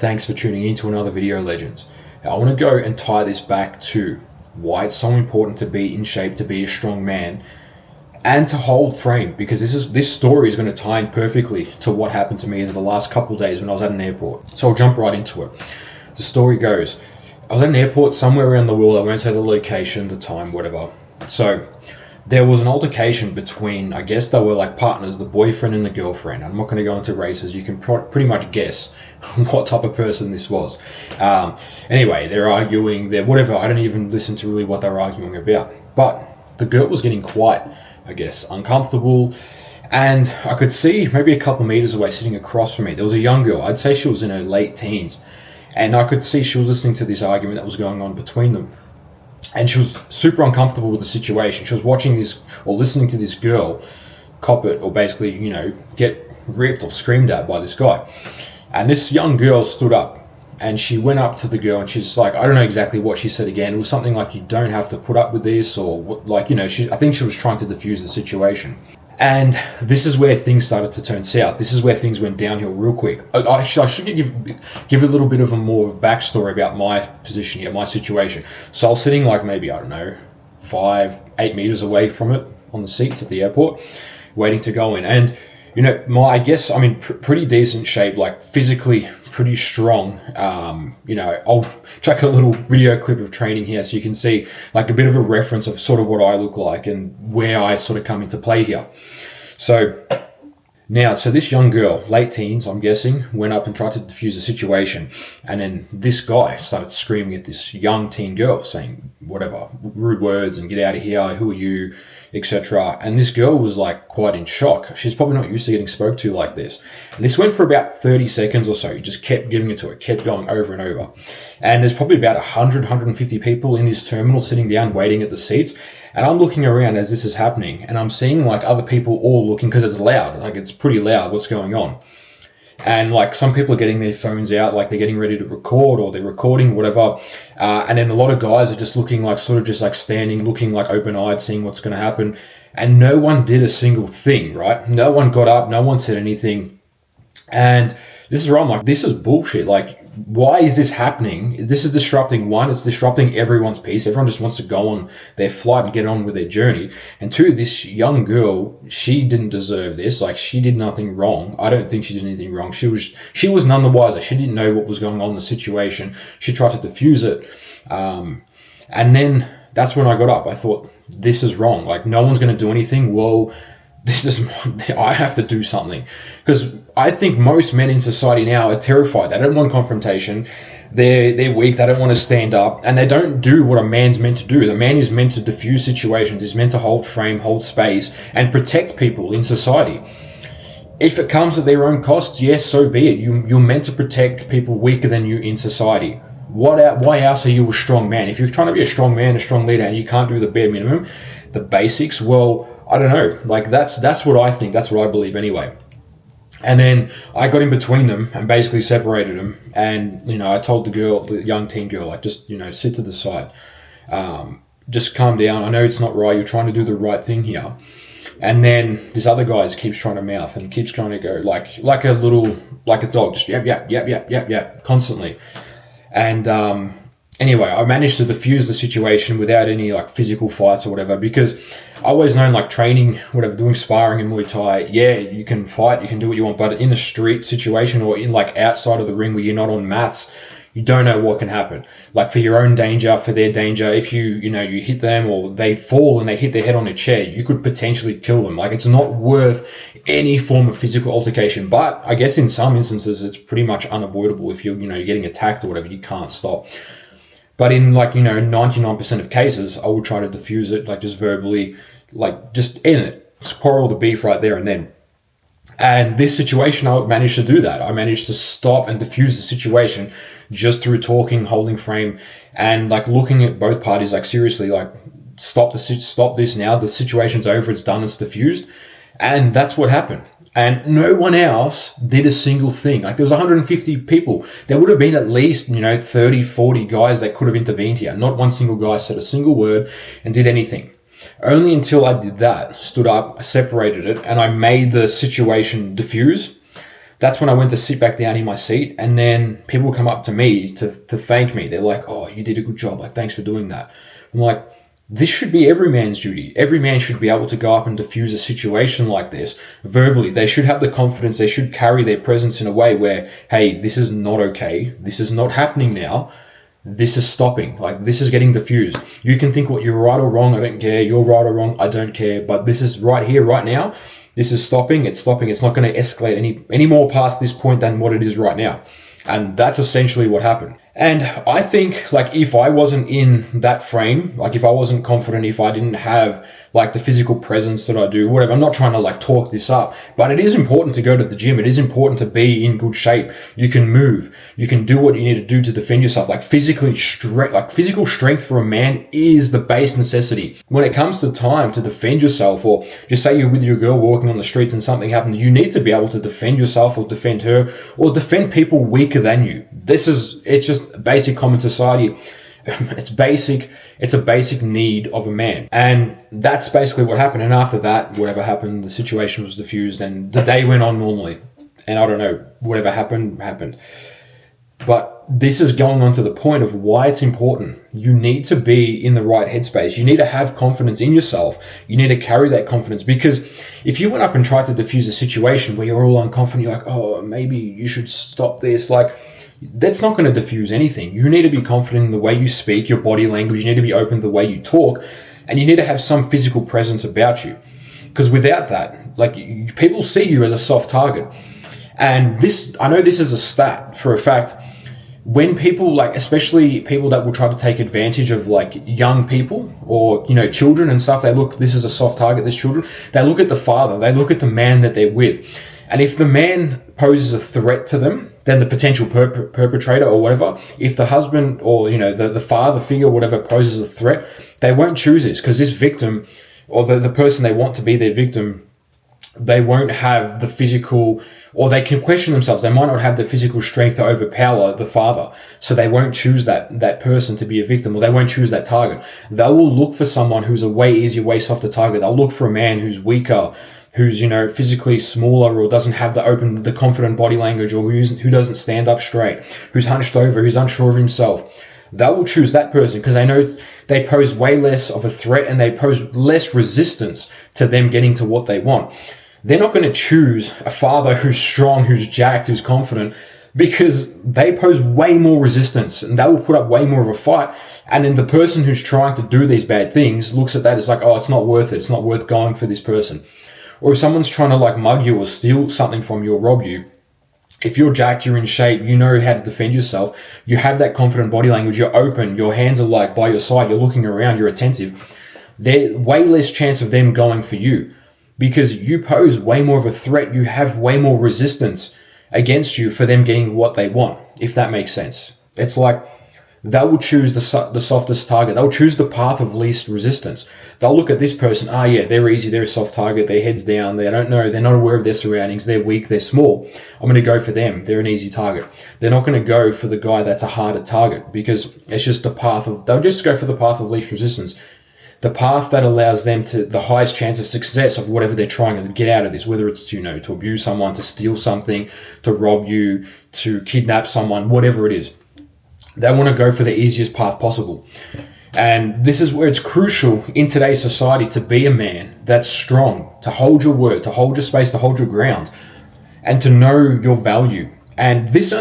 Thanks for tuning in to another video, Legends. Now, I want to go and tie this back to why it's so important to be in shape, to be a strong man, and to hold frame, because this story is going to tie in perfectly to what happened to me in the last couple of days when I was at an airport. So I'll jump right into it. The story goes, I was at an airport somewhere around the world. I won't say the location, the time, whatever. So there was an altercation between, I guess they were like partners, the boyfriend and the girlfriend. I'm not going to go into races. You can pretty much guess what type of person this was. Anyway, they're arguing, they're whatever. I don't even listen to really what they're arguing about. But the girl was getting quite, I guess, uncomfortable. And I could see maybe a couple meters away, sitting across from me, there was a young girl. I'd say she was in her late teens. And I could see she was listening to this argument that was going on between them. And she was super uncomfortable with the situation. She was watching this or listening to this girl cop it, or basically, get ripped or screamed at by this guy. And this young girl stood up and she went up to the girl and she's like, I don't know exactly what she said again. It was something like, you don't have to put up with this, or what, like, I think she was trying to diffuse the situation. And this is where things started to turn south. This is where things went downhill real quick. I should give a little bit of a more backstory about my position here, my situation. So I was sitting like maybe, 5-8 meters away from it on the seats at the airport, waiting to go in. And, I'm in pretty decent shape, like physically pretty strong. I'll check a little video clip of training here so you can see like a bit of a reference of sort of what I look like and where I sort of come into play here. So this young girl, late teens, I'm guessing, went up and tried to diffuse the situation. And then this guy started screaming at this young teen girl, saying whatever, rude words and get out of here, who are you, etc. And this girl was like quite in shock. She's probably not used to getting spoke to like this. And this went for about 30 seconds or so. He just kept giving it to her, kept going over and over. And there's probably about 150 people in this terminal sitting down waiting at the seats. And I'm looking around as this is happening, and I'm seeing like other people all looking, because it's loud, like it's pretty loud what's going on. And like some people are getting their phones out, like they're getting ready to record or they're recording, whatever. And then a lot of guys are just looking like sort of just like standing, looking like open-eyed, seeing what's going to happen. And no one did a single thing, right? No one got up, no one said anything. And this is where I'm like, this is bullshit. Like, why is this happening? This is disrupting, one, it's disrupting everyone's peace. Everyone just wants to go on their flight and get on with their journey. And two, this young girl, she didn't deserve this. Like, she did nothing wrong. I don't think she did anything wrong. She was none the wiser. She didn't know what was going on in the situation. She tried to diffuse it. And then that's when I got up. I thought, this is wrong. Like, no one's going to do anything. Well, I have to do something, because I think most men in society now are terrified. They don't want confrontation. They're weak. They don't want to stand up, and they don't do what a man's meant to do. The man is meant to diffuse situations. He's meant to hold frame, hold space, and protect people in society. If it comes at their own costs, yes, so be it. You're meant to protect people weaker than you in society. Why else are you a strong man? If you're trying to be a strong man, a strong leader, and you can't do the bare minimum, the basics, well, I don't know. Like, that's what I think. That's what I believe anyway. And then I got in between them and basically separated them. And, I told the young teen girl, like, just, sit to the side. Just calm down. I know it's not right. You're trying to do the right thing here. And then this other guy keeps trying to mouth and keeps trying to go like a dog, just yap, constantly. And, anyway, I managed to diffuse the situation without any like physical fights or whatever, because I always known, like, training, whatever, doing sparring in Muay Thai, yeah, you can fight, you can do what you want, but in a street situation or in like outside of the ring where you're not on mats, you don't know what can happen. Like, for your own danger, for their danger, if you hit them or they fall and they hit their head on a chair, you could potentially kill them. Like, it's not worth any form of physical altercation. But I guess in some instances, it's pretty much unavoidable. If you're getting attacked or whatever, you can't stop. But in 99% of cases, I would try to diffuse it, like just verbally, like just end it, quarrel the beef right there and then. And this situation, I managed to do that. I managed to stop and diffuse the situation just through talking, holding frame, and like looking at both parties, like seriously, like stop this now. The situation's over. It's done. It's diffused. And that's what happened. And no one else did a single thing. Like, there was 150 people. There would have been at least, 30, 40 guys that could have intervened here. Not one single guy said a single word and did anything. Only until I did that, stood up, separated it, and I made the situation diffuse, that's when I went to sit back down in my seat, and then people come up to me to thank me. They're like, oh, you did a good job. Like, thanks for doing that. I'm like, this should be every man's duty. Every man should be able to go up and diffuse a situation like this verbally. They should have the confidence. They should carry their presence in a way where, hey, this is not okay. This is not happening now. This is stopping. Like, this is getting diffused. You can think what you're right or wrong. I don't care. You're right or wrong. I don't care. But this is right here, right now. This is stopping. It's stopping. It's not going to escalate any more past this point than what it is right now. And that's essentially what happened. And I think, like, if I wasn't in that frame, like if I wasn't confident, if I didn't have like the physical presence that I do, whatever, I'm not trying to like talk this up, but it is important to go to the gym. It is important to be in good shape. You can move, you can do what you need to do to defend yourself. Like physical strength for a man is the base necessity. When it comes to time to defend yourself, or just say you're with your girl walking on the streets and something happens, you need to be able to defend yourself or defend her or defend people weaker than you. It's just basic common society. It's a basic need of a man. And that's basically what happened. And after that, whatever happened, the situation was diffused and the day went on normally. And I don't know, whatever happened. But this is going on to the point of why it's important. You need to be in the right headspace. You need to have confidence in yourself. You need to carry that confidence, because if you went up and tried to diffuse a situation where you're all unconfident, you're like, oh, maybe you should stop this. Like, that's not going to diffuse anything. You need to be confident in the way you speak, your body language. You need to be open to the way you talk, and you need to have some physical presence about you. Because without that, like, people see you as a soft target. And this, I know this is a stat for a fact. When people, like, especially people that will try to take advantage of like young people or, you know, children and stuff, they look, this is a soft target, this children, they look at the father, they look at the man that they're with. And if the man poses a threat to them, then the potential perpetrator or whatever, if the husband or, you know, the father figure or whatever poses a threat, they won't choose this, because this victim or the person they want to be their victim, they won't have the physical, or they can question themselves. They might not have the physical strength to overpower the father. So they won't choose that person to be a victim, or they won't choose that target. They will look for someone who's a way easier, way softer target. They'll look for a man who's weaker, who's, you know, physically smaller, or doesn't have the confident body language, or who doesn't stand up straight, who's hunched over, who's unsure of himself. They will choose that person because they know they pose way less of a threat and they pose less resistance to them getting to what they want. They're not going to choose a father who's strong, who's jacked, who's confident, because they pose way more resistance and they will put up way more of a fight. And then the person who's trying to do these bad things looks at that as like, oh, it's not worth it. It's not worth going for this person. Or if someone's trying to like mug you or steal something from you or rob you, if you're jacked, you're in shape, you know how to defend yourself, you have that confident body language, you're open, your hands are like by your side, you're looking around, you're attentive, there's way less chance of them going for you because you pose way more of a threat. You have way more resistance against you for them getting what they want, if that makes sense. It's like they will choose the softest target. They'll choose the path of least resistance. They'll look at this person, yeah, they're easy, they're a soft target, their head's down, they don't know, they're not aware of their surroundings, they're weak, they're small. I'm going to go for them, they're an easy target. They're not going to go for the guy that's a harder target because it's just they'll just go for the path of least resistance. The path that allows them to the highest chance of success of whatever they're trying to get out of this, whether it's, you know, to abuse someone, to steal something, to rob you, to kidnap someone, whatever it is. They want to go for the easiest path possible. And this is where it's crucial in today's society to be a man that's strong, to hold your word, to hold your space, to hold your ground, and to know your value. And this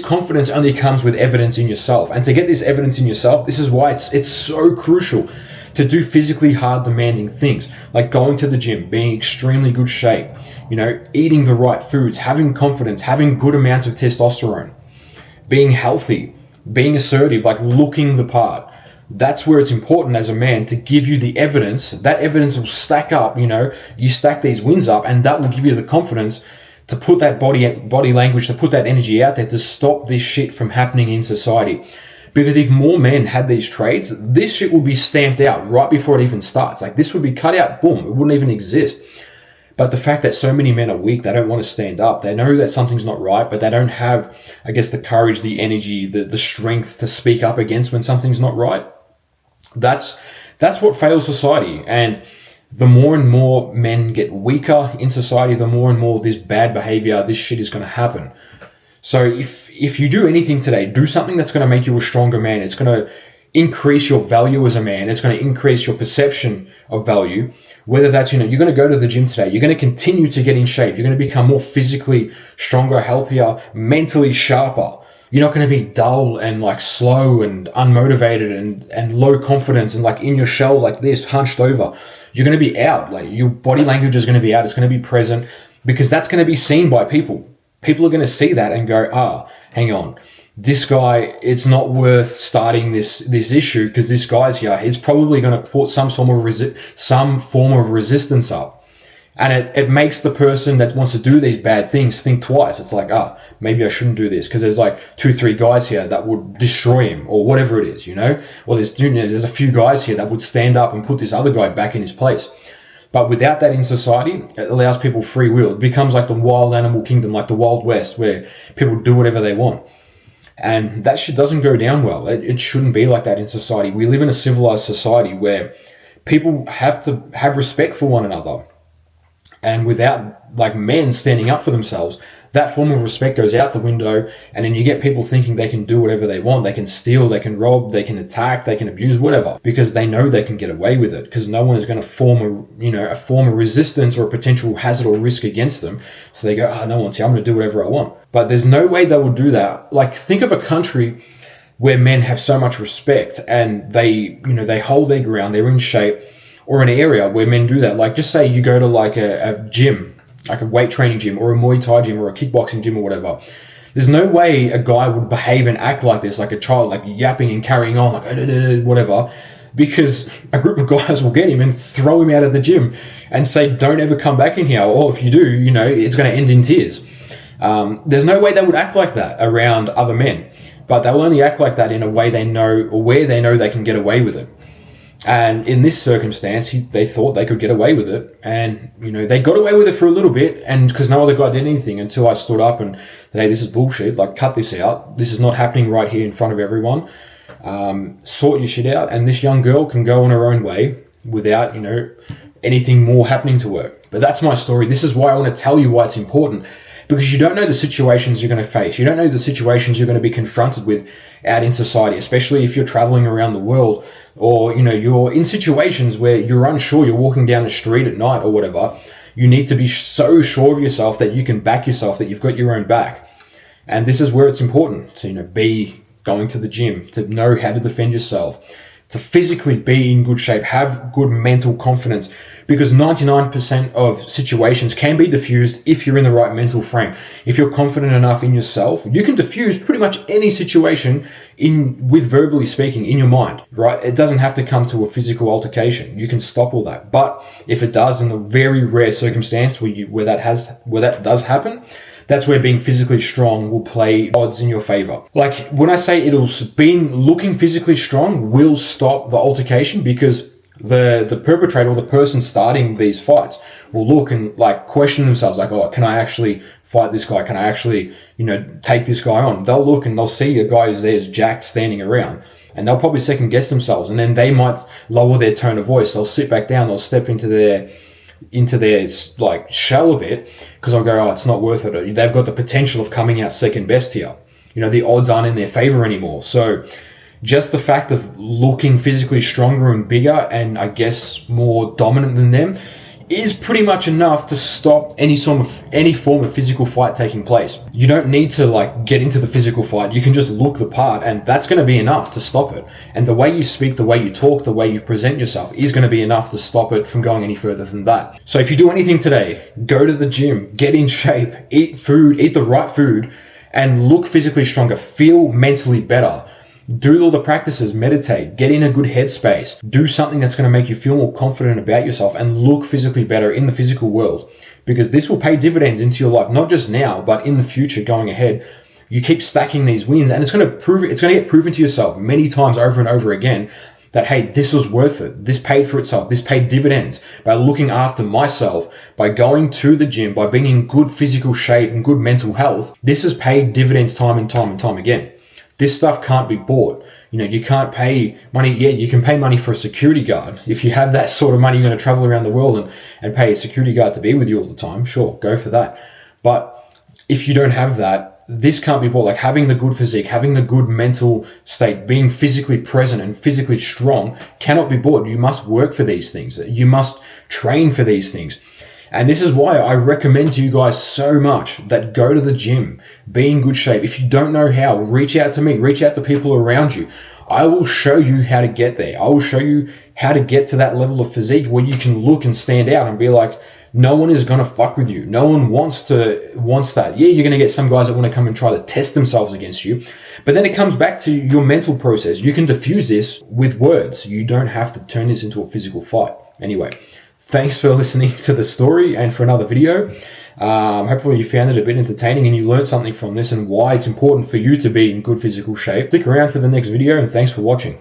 confidence only comes with evidence in yourself. And to get this evidence in yourself, this is why it's so crucial to do physically hard, demanding things, like going to the gym, being extremely good shape, you know, eating the right foods, having confidence, having good amounts of testosterone, being healthy, being assertive, like looking the part. That's where it's important as a man to give you the evidence. That evidence will stack up, you know, you stack these wins up, and that will give you the confidence to put that body language, to put that energy out there to stop this shit from happening in society. Because if more men had these traits, this shit would be stamped out right before it even starts. Like, this would be cut out, boom, it wouldn't even exist. But the fact that so many men are weak, they don't want to stand up. They know that something's not right, but they don't have, I guess, the courage, the energy, the strength to speak up against when something's not right. That's what fails society. And the more and more men get weaker in society, the more and more this bad behavior, this shit is going to happen. So if you do anything today, do something that's going to make you a stronger man. It's going to increase your value as a man. It's going to increase your perception of value. Whether that's, you're going to go to the gym today. You're going to continue to get in shape. You're going to become more physically stronger, healthier, mentally sharper. You're not going to be dull and like slow and unmotivated and low confidence and like in your shell like this, hunched over. You're going to be out. Like your body language is going to be out. It's going to be present because that's going to be seen by people. People are going to see that and go, hang on. This guy, it's not worth starting this issue because this guy's here. He's probably going to put some form of resistance up. And it makes the person that wants to do these bad things think twice. It's like, maybe I shouldn't do this because there's like 2-3 guys here that would destroy him or whatever it is, Or there's a few guys here that would stand up and put this other guy back in his place. But without that in society, it allows people free will. It becomes like the wild animal kingdom, like the Wild West, where people do whatever they want. And that shit doesn't go down well. It shouldn't be like that in society. We live in a civilized society where people have to have respect for one another. And without like men standing up for themselves, that form of respect goes out the window. And then you get people thinking they can do whatever they want. They can steal, they can rob, they can attack, they can abuse, whatever, because they know they can get away with it because no one is going to form a form of resistance or a potential hazard or risk against them. So they go, no one's here, I'm going to do whatever I want. But there's no way they will do that. Like, think of a country where men have so much respect and they hold their ground, they're in shape, or an area where men do that. Like, just say you go to like a gym, like a weight training gym or a Muay Thai gym or a kickboxing gym or whatever. There's no way a guy would behave and act like this, like a child, like yapping and carrying on, like whatever, because a group of guys will get him and throw him out of the gym and say, don't ever come back in here. Or if you do, it's going to end in tears. There's no way they would act like that around other men, but they'll only act like that in a way they know or where they know they can get away with it. And in this circumstance, they thought they could get away with it. And, they got away with it for a little bit. And because no other guy did anything until I stood up and said, hey, this is bullshit. Like, cut this out. This is not happening right here in front of everyone. Sort your shit out. And this young girl can go on her own way without, anything more happening to her. But that's my story. This is why I want to tell you why it's important. Because you don't know the situations you're going to face. You don't know the situations you're going to be confronted with out in society, especially if you're traveling around the world or, you're in situations where you're unsure, you're walking down the street at night or whatever. You need to be so sure of yourself that you can back yourself, that you've got your own back. And this is where it's important to, be going to the gym, to know how to defend yourself, to physically be in good shape, have good mental confidence, because 99% of situations can be diffused if you're in the right mental frame. If you're confident enough in yourself, you can diffuse pretty much any situation with verbally speaking in your mind, right? It doesn't have to come to a physical altercation. You can stop all that. But if it does, in a very rare circumstance where that does happen, that's where being physically strong will play odds in your favor. Like, when I say being looking physically strong will stop the altercation, because the perpetrator or the person starting these fights will look and like question themselves, like, can I actually fight this guy? Can I actually, take this guy on? They'll look and they'll see a guy who's there is jacked standing around, and they'll probably second guess themselves, and then they might lower their tone of voice. They'll sit back down. They'll step into their like shell a bit, because I'll go, it's not worth it. They've got the potential of coming out second best here. The odds aren't in their favor anymore. So just the fact of looking physically stronger and bigger and I guess more dominant than them is pretty much enough to stop any form of physical fight taking place. You don't need to like get into the physical fight. You can just look the part, and that's going to be enough to stop it. And the way you speak, the way you talk, the way you present yourself is going to be enough to stop it from going any further than that. So if you do anything today, go to the gym, get in shape, eat the right food, and look physically stronger, feel mentally better. Do all the practices, meditate, get in a good headspace, do something that's going to make you feel more confident about yourself and look physically better in the physical world, because this will pay dividends into your life, not just now, but in the future going ahead. You keep stacking these wins, and it's going to get proven to yourself many times over and over again that, hey, this was worth it. This paid for itself. This paid dividends by looking after myself, by going to the gym, by being in good physical shape and good mental health. This has paid dividends time and time and time again. This stuff can't be bought. You know, you can't pay money. Yeah, you can pay money for a security guard. If you have that sort of money, you're going to travel around the world and pay a security guard to be with you all the time. Sure, go for that. But if you don't have that, this can't be bought. Like having the good physique, having the good mental state, being physically present and physically strong cannot be bought. You must work for these things. You must train for these things. And this is why I recommend to you guys so much that go to the gym, be in good shape. If you don't know how, reach out to me, reach out to people around you. I will show you how to get there. I will show you how to get to that level of physique where you can look and stand out and be like, no one is going to fuck with you. No one wants that. Yeah, you're going to get some guys that want to come and try to test themselves against you. But then it comes back to your mental process. You can diffuse this with words. You don't have to turn this into a physical fight. Anyway, thanks for listening to the story and for another video. Hopefully you found it a bit entertaining and you learned something from this and why it's important for you to be in good physical shape. Stick around for the next video and thanks for watching.